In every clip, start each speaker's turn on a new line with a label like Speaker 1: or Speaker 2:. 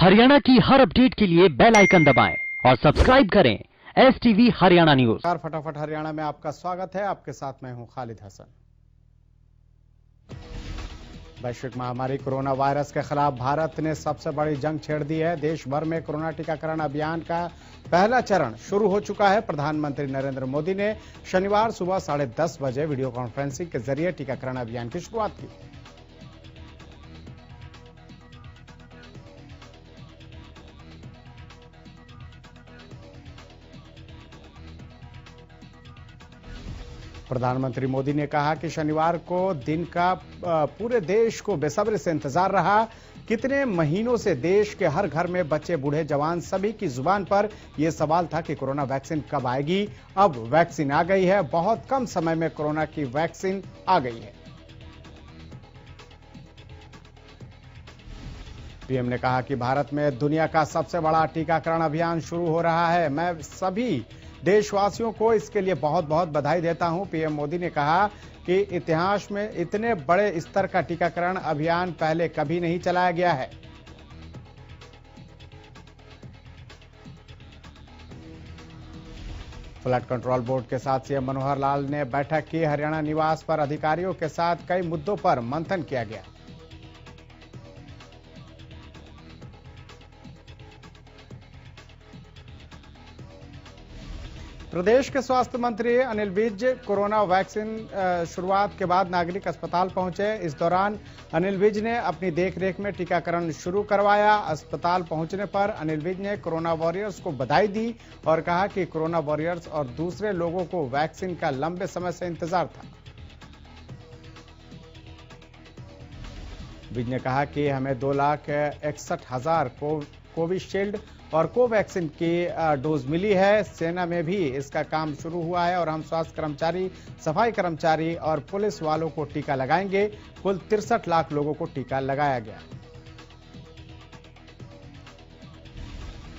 Speaker 1: हरियाणा की हर अपडेट के लिए बेल आइकन दबाएं और सब्सक्राइब करें STV हरियाणा न्यूज।
Speaker 2: फटाफट हरियाणा में आपका स्वागत है। आपके साथ मैं हूं खालिद हसन। वैश्विक महामारी कोरोना वायरस के खिलाफ भारत ने सबसे बड़ी जंग छेड़ दी है। देश भर में कोरोना टीकाकरण अभियान का पहला चरण शुरू हो चुका है। प्रधानमंत्री नरेंद्र मोदी ने शनिवार सुबह 10:30 बजे वीडियो कॉन्फ्रेंसिंग के जरिए टीकाकरण अभियान की शुरुआत की। प्रधानमंत्री मोदी ने कहा कि शनिवार को दिन का पूरे देश को बेसब्री से इंतजार रहा। कितने महीनों से देश के हर घर में बच्चे बूढ़े जवान सभी की जुबान पर यह सवाल था कि कोरोना वैक्सीन कब आएगी। अब वैक्सीन आ गई है। बहुत कम समय में कोरोना की वैक्सीन आ गई है। पीएम ने कहा कि भारत में दुनिया का सबसे बड़ा टीकाकरण अभियान शुरू हो रहा है। मैं सभी देशवासियों को इसके लिए बहुत बहुत बधाई देता हूं। पीएम मोदी ने कहा कि इतिहास में इतने बड़े स्तर का टीकाकरण अभियान पहले कभी नहीं चलाया गया है। फ्लड कंट्रोल बोर्ड के साथ सीएम मनोहर लाल ने बैठक की। हरियाणा निवास पर अधिकारियों के साथ कई मुद्दों पर मंथन किया गया। प्रदेश के स्वास्थ्य मंत्री अनिल विज कोरोना वैक्सीन शुरुआत के बाद नागरिक अस्पताल पहुंचे। इस दौरान अनिल विज ने अपनी देखरेख में टीकाकरण शुरू करवाया। अस्पताल पहुंचने पर अनिल विज ने कोरोना वॉरियर्स को बधाई दी और कहा कि कोरोना वॉरियर्स और दूसरे लोगों को वैक्सीन का लंबे समय से इंतजार था। विज ने कहा कि हमें 2,61,000 कोविशील्ड और कोवैक्सीन की डोज मिली है। सेना में भी इसका काम शुरू हुआ है और हम स्वास्थ्य कर्मचारी, सफाई कर्मचारी और पुलिस वालों को टीका लगाएंगे। कुल 63 लाख लोगों को टीका लगाया गया।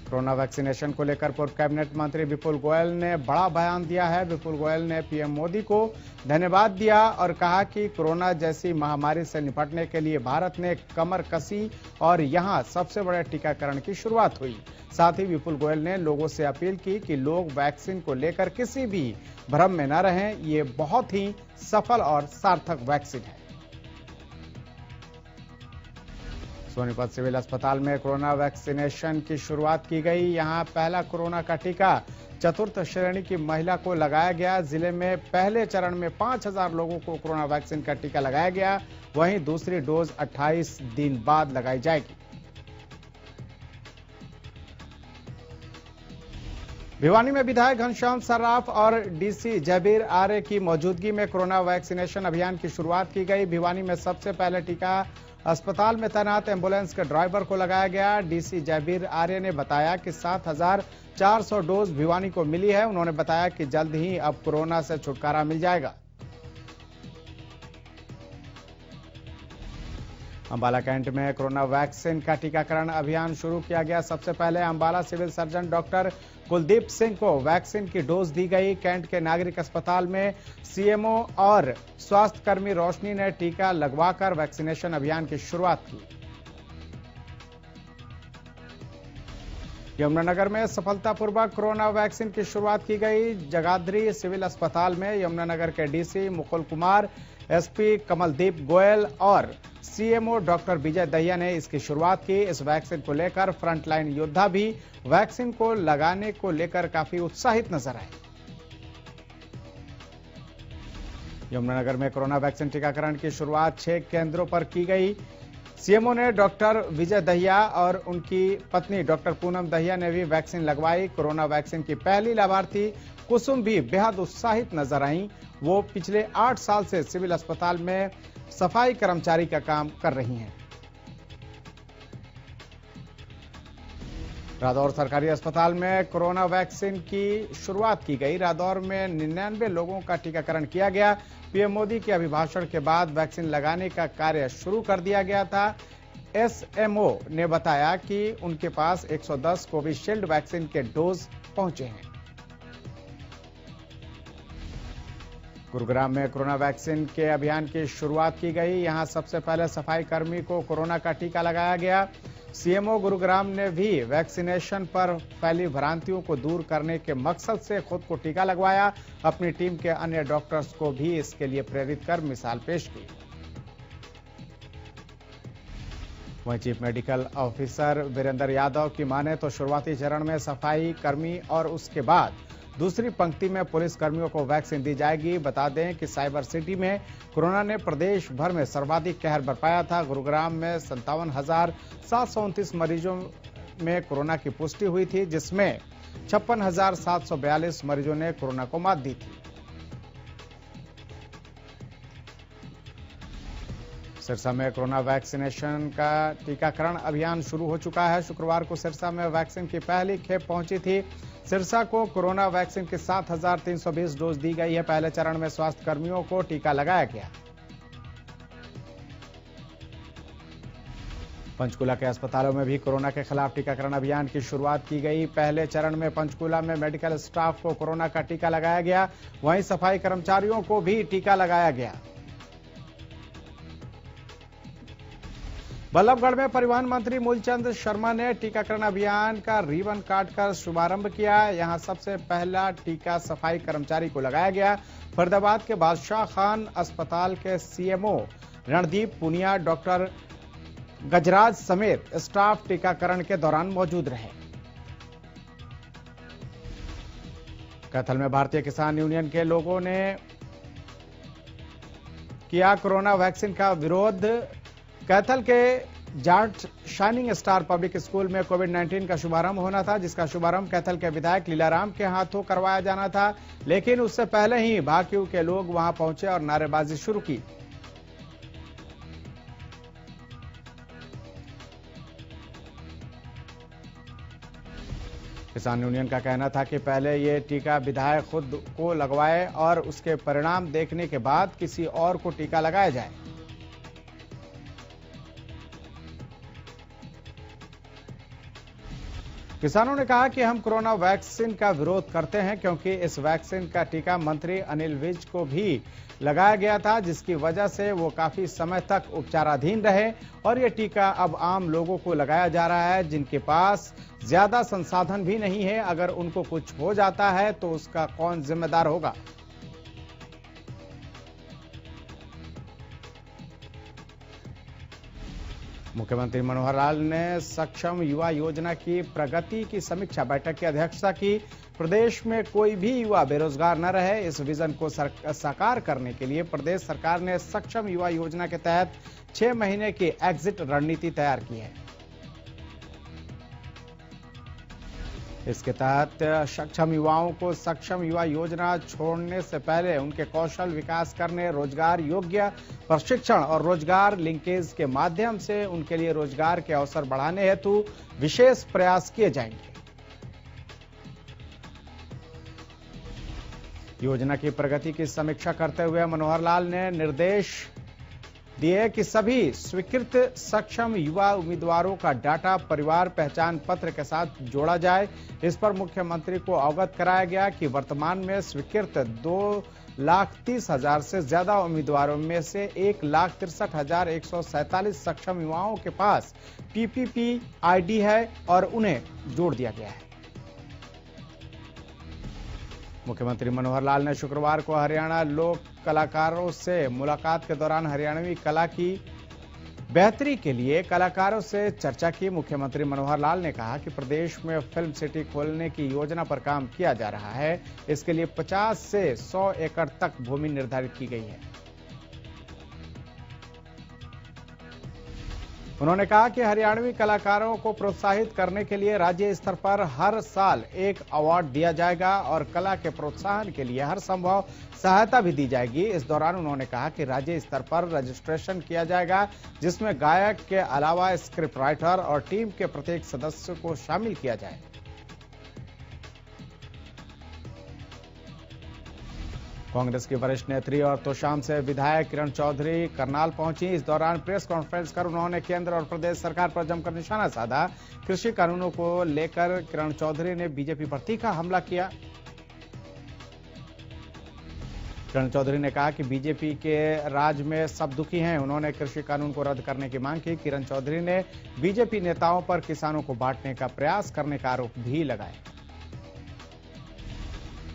Speaker 2: कोरोना वैक्सीनेशन को लेकर पूर्व कैबिनेट मंत्री विपुल गोयल ने बड़ा बयान दिया है। विपुल गोयल ने पीएम मोदी को धन्यवाद दिया और कहा कि कोरोना जैसी महामारी से निपटने के लिए भारत ने कमर कसी और यहां सबसे बड़े टीकाकरण की शुरुआत हुई। साथ ही विपुल गोयल ने लोगों से अपील की कि लोग वैक्सीन को लेकर किसी भी भ्रम में न रहें। ये बहुत ही सफल और सार्थक वैक्सीन है। सोनीपत सिविल अस्पताल में कोरोना वैक्सीनेशन की शुरुआत की गई। यहां पहला कोरोना का टीका चतुर्थ श्रेणी की महिला को लगाया गया। जिले में पहले चरण में 5,000 लोगों को कोरोना वैक्सीन का टीका लगाया गया। वहीं दूसरी डोज 28 दिन बाद लगाई जाएगी। भिवानी में विधायक घनश्याम सर्राफ और डीसी जयबीर आर्य की मौजूदगी में कोरोना वैक्सीनेशन अभियान की शुरुआत की गई। भिवानी में सबसे पहले टीका अस्पताल में तैनात एम्बुलेंस के ड्राइवर को लगाया गया। डीसी जयबीर आर्य ने बताया कि 7,400 डोज भिवानी को मिली है। उन्होंने बताया कि जल्द ही अब कोरोना से छुटकारा मिल जाएगा। अंबाला कैंट में कोरोना वैक्सीन का टीकाकरण अभियान शुरू किया गया। सबसे पहले Ambala civil surgeon doctor Kuldeep Singh को वैक्सीन की डोज दी गई। कैंट के नागरिक अस्पताल में सीएमओ और स्वास्थ्य कर्मी रोशनी ने टीका लगवाकर वैक्सीनेशन अभियान की शुरुआत की। यमुनानगर में सफलतापूर्वक कोरोना वैक्सीन की शुरुआत की गई। जगाधरी सिविल अस्पताल में यमुनानगर के डीसी मुकुल कुमार, एसपी कमलदीप गोयल और सीएमओ डॉक्टर विजय दहिया ने इसकी शुरुआत की। इस वैक्सीन को लेकर फ्रंटलाइन योद्धा भी वैक्सीन को लगाने को लेकर काफी उत्साहित नजर आए। यमुनानगर में कोरोना वैक्सीन टीकाकरण की शुरुआत 6 केंद्रों पर की गई। सीएमओ ने डॉक्टर विजय दहिया और उनकी पत्नी डॉक्टर पूनम दहिया ने भी वैक्सीन लगवाई। कोरोना वैक्सीन की पहली लाभार्थी कुसुम भी बेहद उत्साहित नजर आईं। वो पिछले 8 साल से सिविल अस्पताल में सफाई कर्मचारी का काम कर रही हैं। रादौर सरकारी अस्पताल में कोरोना वैक्सीन की शुरुआत की गई। रादौर में 99 लोगों का टीकाकरण किया गया। पीएम मोदी के अभिभाषण के बाद वैक्सीन लगाने का कार्य शुरू कर दिया गया था। एसएमओ ने बताया कि उनके पास 110 कोविशील्ड वैक्सीन के डोज पहुंचे हैं। गुरुग्राम में कोरोना वैक्सीन के अभियान की शुरुआत की गई। यहां सबसे पहले सफाई कर्मी को कोरोना का टीका लगाया गया। सीएमओ गुरुग्राम ने भी वैक्सीनेशन पर फैली भ्रांतियों को दूर करने के मकसद से खुद को टीका लगवाया। अपनी टीम के अन्य डॉक्टर्स को भी इसके लिए प्रेरित कर मिसाल पेश की। वहीं chief medical officer Virender Yadav की माने तो शुरुआती चरण में सफाई कर्मी और उसके बाद दूसरी पंक्ति में पुलिस कर्मियों को वैक्सीन दी जाएगी। बता दें कि साइबर सिटी में कोरोना ने प्रदेश भर में सर्वाधिक कहर बरपाया था। गुरुग्राम में 57,729 मरीजों में कोरोना की पुष्टि हुई थी, जिसमें 56,742 मरीजों ने कोरोना को मात दी थी। सिरसा में कोरोना वैक्सीनेशन का टीकाकरण अभियान शुरू हो चुका है। शुक्रवार को सिरसा में वैक्सीन की पहली खेप पहुंची थी। सिरसा को कोरोना वैक्सीन की 7,320 डोज दी गई है। पहले चरण में स्वास्थ्य कर्मियों को टीका लगाया गया। पंचकुला के अस्पतालों में भी कोरोना के खिलाफ टीकाकरण अभियान की शुरुआत की गई। पहले चरण में पंचकुला में मेडिकल स्टाफ को कोरोना का टीका लगाया गया। वहीं सफाई कर्मचारियों को भी टीका लगाया गया। बल्लभगढ़ में परिवहन मंत्री मूलचंद शर्मा ने टीकाकरण अभियान का रिबन काटकर शुभारंभ किया। यहां सबसे पहला टीका सफाई कर्मचारी को लगाया गया। फरीदाबाद के बादशाह खान अस्पताल के सीएमओ रणदीप पुनिया, डॉक्टर गजराज समेत स्टाफ टीकाकरण के दौरान मौजूद रहे। कैथल में भारतीय किसान यूनियन के लोगों ने किया कोरोना वैक्सीन का विरोध। कैथल के Jat shining star public school में कोविड-19 का शुभारंभ होना था, जिसका शुभारंभ कैथल के विधायक लीलाराम के हाथों करवाया जाना था, लेकिन उससे पहले ही भाकियू के लोग वहां पहुंचे और नारेबाजी शुरू की। किसान यूनियन का कहना था कि पहले ये टीका विधायक खुद को लगवाए और उसके परिणाम देखने के बाद किसी और को टीका लगाया जाए। किसानों ने कहा कि हम कोरोना वैक्सीन का विरोध करते हैं, क्योंकि इस वैक्सीन का टीका मंत्री अनिल विज को भी लगाया गया था, जिसकी वजह से वो काफी समय तक उपचाराधीन रहे और ये टीका अब आम लोगों को लगाया जा रहा है, जिनके पास ज्यादा संसाधन भी नहीं है। अगर उनको कुछ हो जाता है तो उसका कौन जिम्मेदार होगा। मुख्यमंत्री मनोहर लाल ने सक्षम युवा योजना की प्रगति की समीक्षा बैठक की अध्यक्षता की। प्रदेश में कोई भी युवा बेरोजगार न रहे, इस विजन को साकार करने के लिए प्रदेश सरकार ने सक्षम युवा योजना के तहत 6 महीने की एग्जिट रणनीति तैयार की है। इसके तहत सक्षम युवाओं को सक्षम युवा योजना छोड़ने से पहले उनके कौशल विकास करने, रोजगार योग्य प्रशिक्षण और रोजगार लिंकेज के माध्यम से उनके लिए रोजगार के अवसर बढ़ाने हेतु विशेष प्रयास किए जाएंगे। योजना की प्रगति की समीक्षा करते हुए मनोहर लाल ने निर्देश दिए कि सभी स्वीकृत सक्षम युवा उम्मीदवारों का डाटा परिवार पहचान पत्र के साथ जोड़ा जाए। इस पर मुख्यमंत्री को अवगत कराया गया कि वर्तमान में स्वीकृत 2,30,000 से ज्यादा उम्मीदवारों में से 1,63,147 सक्षम युवाओं के पास पीपीपी आईडी है और उन्हें जोड़ दिया गया है। मुख्यमंत्री मनोहर लाल ने शुक्रवार को हरियाणा लोक कलाकारों से मुलाकात के दौरान हरियाणवी कला की बेहतरी के लिए कलाकारों से चर्चा की। मुख्यमंत्री मनोहर लाल ने कहा कि प्रदेश में फिल्म सिटी खोलने की योजना पर काम किया जा रहा है। इसके लिए 50 से 100 एकड़ तक भूमि निर्धारित की गई है। उन्होंने कहा कि हरियाणवी कलाकारों को प्रोत्साहित करने के लिए राज्य स्तर पर हर साल एक अवार्ड दिया जाएगा और कला के प्रोत्साहन के लिए हर संभव सहायता भी दी जाएगी। इस दौरान उन्होंने कहा कि राज्य स्तर पर रजिस्ट्रेशन किया जाएगा, जिसमें गायक के अलावा स्क्रिप्ट राइटर और टीम के प्रत्येक सदस्य को शामिल किया जाए। कांग्रेस की वरिष्ठ नेत्री और तोशाम से विधायक किरण चौधरी करनाल पहुंची। इस दौरान प्रेस कॉन्फ्रेंस कर उन्होंने केंद्र और प्रदेश सरकार पर जमकर निशाना साधा। कृषि कानूनों को लेकर किरण चौधरी ने बीजेपी पर तीखा हमला किया। किरण चौधरी ने कहा कि बीजेपी के राज में सब दुखी हैं। उन्होंने कृषि कानून को रद्द करने की मांग की। किरण चौधरी ने बीजेपी नेताओं पर किसानों को बांटने का प्रयास करने का आरोप भी लगाया।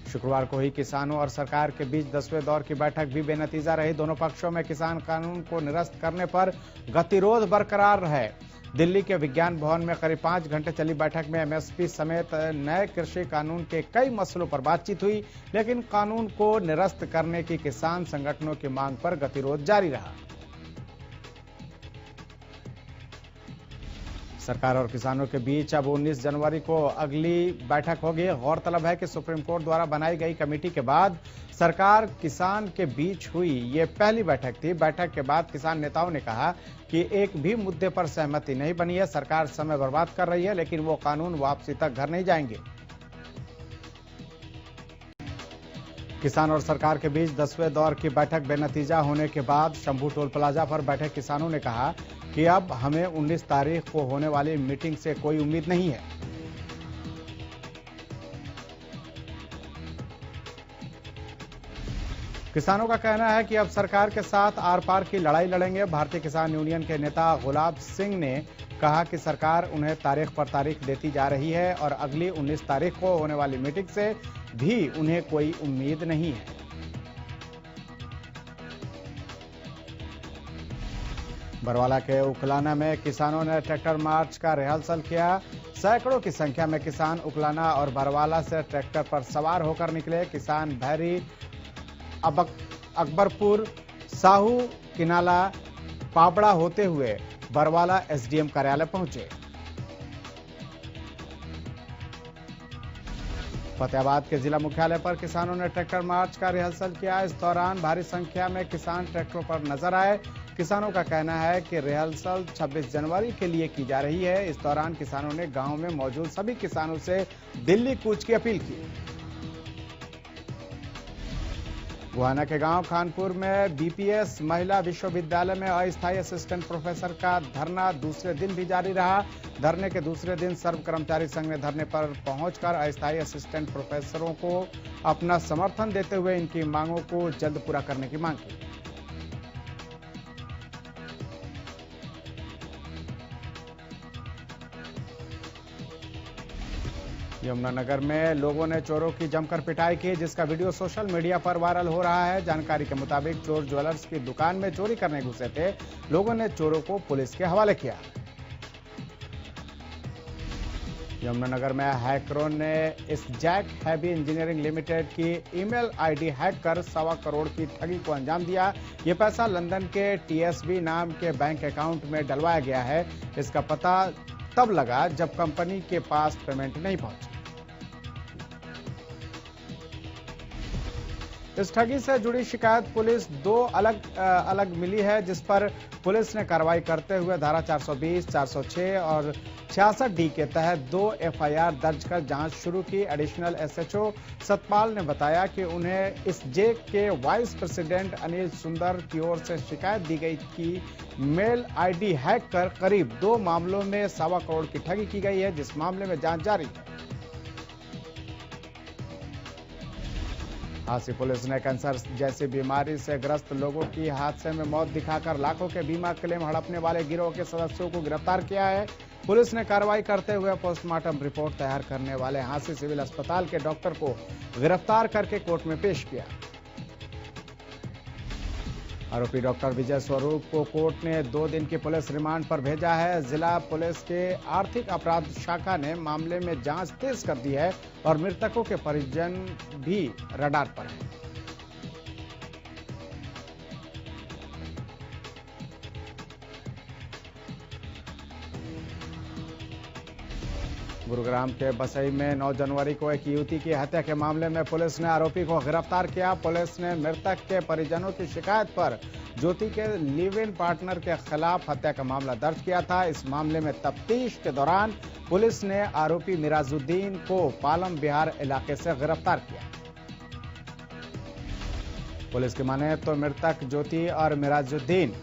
Speaker 2: शुक्रवार को ही किसानों और सरकार के बीच 10वें दौर की बैठक भी बेनतीजा रही। दोनों पक्षों में किसान कानून को निरस्त करने पर गतिरोध बरकरार है। दिल्ली के विज्ञान भवन में करीब 5 घंटे चली बैठक में एमएसपी समेत नए कृषि कानून के कई मसलों पर बातचीत हुई, लेकिन कानून को निरस्त करने की किसान संगठनों की मांग पर गतिरोध जारी रहा। सरकार और किसानों के बीच अब 19 जनवरी को अगली बैठक होगी। गौरतलब है कि सुप्रीम कोर्ट द्वारा बनाई गई कमेटी के बाद सरकार किसान के बीच हुई ये पहली बैठक थी। बैठक के बाद किसान नेताओं ने कहा कि एक भी मुद्दे पर सहमति नहीं बनी है। सरकार समय बर्बाद कर रही है, लेकिन वो कानून वापसी तक घर नहीं जाएंगे। किसान और सरकार के बीच 10वें दौर की बैठक बेनतीजा होने के बाद शंभू टोल प्लाजा पर बैठे किसानों ने कहा कि अब हमें 19 तारीख को होने वाली मीटिंग से कोई उम्मीद नहीं है। किसानों का कहना है कि अब सरकार के साथ आर पार की लड़ाई लड़ेंगे। भारतीय किसान यूनियन के नेता गुलाब सिंह ने कहा कि सरकार उन्हें तारीख पर तारीख देती जा रही है और अगली 19 तारीख को होने वाली मीटिंग से भी उन्हें कोई उम्मीद नहीं है। बरवाला के उकलाना में किसानों ने ट्रैक्टर मार्च का रिहर्सल किया। सैकड़ों की संख्या में किसान उकलाना और बरवाला से ट्रैक्टर पर सवार होकर निकले। किसान भैरी, अकबरपुर, साहू, किनाला, पाबड़ा होते हुए बरवाला एसडीएम कार्यालय पहुंचे। फतेहाबाद के जिला मुख्यालय पर किसानों ने ट्रैक्टर मार्च का रिहर्सल किया। इस दौरान भारी संख्या में किसान ट्रैक्टरों पर नजर आए। किसानों का कहना है कि रिहर्सल 26 जनवरी के लिए की जा रही है। इस दौरान किसानों ने गांव में मौजूद सभी किसानों से दिल्ली कूच की अपील की। गुहाना के गांव खानपुर में बीपीएस महिला विश्वविद्यालय में अस्थायी असिस्टेंट प्रोफेसर का धरना दूसरे दिन भी जारी रहा। धरने के दूसरे दिन सर्व कर्मचारी संघ ने धरने पर पहुंचकर अस्थायी असिस्टेंट प्रोफेसरों को अपना समर्थन देते हुए इनकी मांगों को जल्द पूरा करने की मांग की। यमुनानगर में लोगों ने चोरों की जमकर पिटाई की, जिसका वीडियो सोशल मीडिया पर वायरल हो रहा है। जानकारी के मुताबिक चोर ज्वेलर्स की दुकान में चोरी करने घुसे थे। लोगों ने चोरों को पुलिस के हवाले किया। यमुनानगर में हैकरों ने इस जैक हैवी इंजीनियरिंग लिमिटेड की ईमेल आईडी हैक कर 1.25 करोड़ की ठगी को अंजाम दिया। ये पैसा लंदन के टीएसबी नाम के बैंक अकाउंट में डलवाया गया है। इसका पता तब लगा जब कंपनी के पास पेमेंट नहीं पहुंची। इस ठगी से जुड़ी शिकायत पुलिस 2 अलग मिली है, जिस पर पुलिस ने कार्रवाई करते हुए धारा 420, 406 और 66D के तहत 2 एफआईआर दर्ज कर जांच शुरू की। एडिशनल एसएचओ सतपाल ने बताया कि उन्हें इस जेक के वाइस प्रेसिडेंट अनिल सुंदर की ओर से शिकायत दी गई कि मेल आईडी हैक कर करीब 2 मामलों में 1.25 करोड़ की ठगी की गई है, जिस मामले में जांच जारी है। हांसी पुलिस ने कैंसर जैसी बीमारी से ग्रस्त लोगों की हादसे में मौत दिखाकर लाखों के बीमा क्लेम हड़पने वाले गिरोह के सदस्यों को गिरफ्तार किया है। पुलिस ने कार्रवाई करते हुए पोस्टमार्टम रिपोर्ट तैयार करने वाले हांसी सिविल अस्पताल के डॉक्टर को गिरफ्तार करके कोर्ट में पेश किया। आरोपी डॉक्टर विजय स्वरूप को कोर्ट ने 2 दिन की पुलिस रिमांड पर भेजा है। जिला पुलिस के आर्थिक अपराध शाखा ने मामले में जांच तेज कर दी है और मृतकों के परिजन भी रडार पर हैं। गुरुग्राम के बसई में 9 जनवरी को एक युवती की हत्या के मामले में पुलिस ने आरोपी को गिरफ्तार किया। पुलिस ने मृतक के परिजनों की शिकायत पर ज्योति के लिव इन पार्टनर के खिलाफ हत्या का मामला दर्ज किया था। इस मामले में तफ्तीश के दौरान पुलिस ने आरोपी मिराजुद्दीन को पालम बिहार इलाके से गिरफ्तार किया। पुलिस की माने तो मृतक ज्योति और मिराजुद्दीन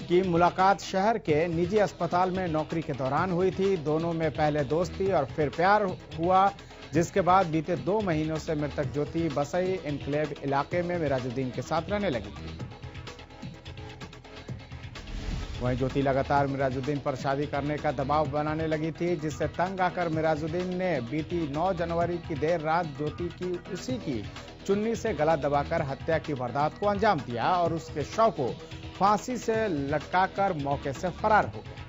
Speaker 2: की मुलाकात शहर के निजी अस्पताल में नौकरी के दौरान हुई थी। दोनों में पहले दोस्ती और फिर प्यार हुआ, जिसके बाद बीते 2 महीनों से मृतक ज्योति बसई एनक्लेव इलाके में मिराजुद्दीन के साथ रहने लगी थी। वहीं ज्योति लगातार मिराजुद्दीन पर शादी करने का दबाव बनाने लगी थी, जिससे तंग आकर मिराजुद्दीन ने बीती 9 जनवरी की देर रात ज्योति की उसी की चुन्नी से गला दबाकर हत्या की वारदात को अंजाम दिया और उसके शव को फांसी से लटकाकर मौके से फरार हो गया।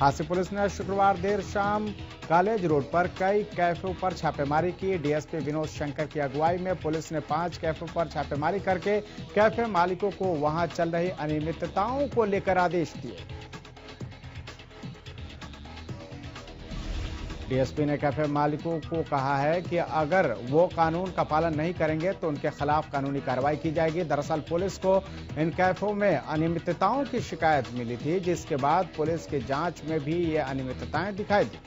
Speaker 2: हाथी पुलिस ने शुक्रवार देर शाम कॉलेज रोड पर कई कैफों पर छापेमारी की। डीएसपी विनोद शंकर की अगुवाई में पुलिस ने 5 कैफों पर छापेमारी करके कैफे मालिकों को वहां चल रही अनियमितताओं को लेकर आदेश दिए। डीएसपी ने कैफे मालिकों को कहा है कि अगर वो कानून का पालन नहीं करेंगे तो उनके खिलाफ कानूनी कार्रवाई की जाएगी। दरअसल पुलिस को इन कैफों में अनियमितताओं की शिकायत मिली थी, जिसके बाद पुलिस की जांच में भी ये अनियमितताएं दिखाई दी।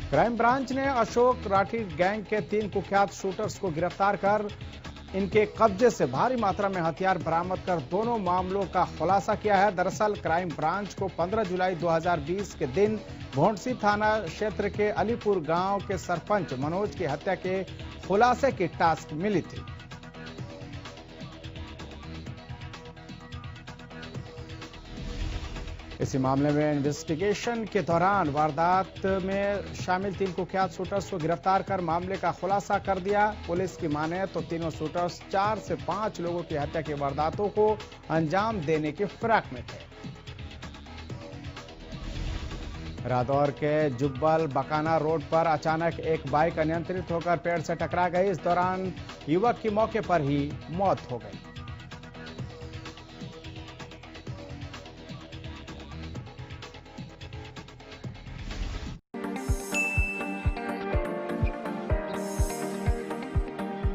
Speaker 2: क्राइम ब्रांच ने अशोक राठी गैंग के 3 कुख्यात शूटर्स को गिरफ्तार कर इनके कब्जे से भारी मात्रा में हथियार बरामद कर दोनों मामलों का खुलासा किया है। दरअसल क्राइम ब्रांच को 15 जुलाई 2020 के दिन भोंडसी थाना क्षेत्र के अलीपुर गांव के सरपंच मनोज की हत्या के खुलासे की टास्क मिली थी। इसी मामले में इन्वेस्टिगेशन के दौरान वारदात में शामिल 3 कुख्यात शूटर्स को गिरफ्तार कर मामले का खुलासा कर दिया। पुलिस की माने तो तीनों शूटर्स 4 से 5 लोगों की हत्या की वारदातों को अंजाम देने की फिराक में थे। रादौर के जुब्बल बकाना रोड पर अचानक एक बाइक अनियंत्रित होकर पेड़ से टकरा गई। इस दौरान युवक की मौके पर ही मौत हो गई।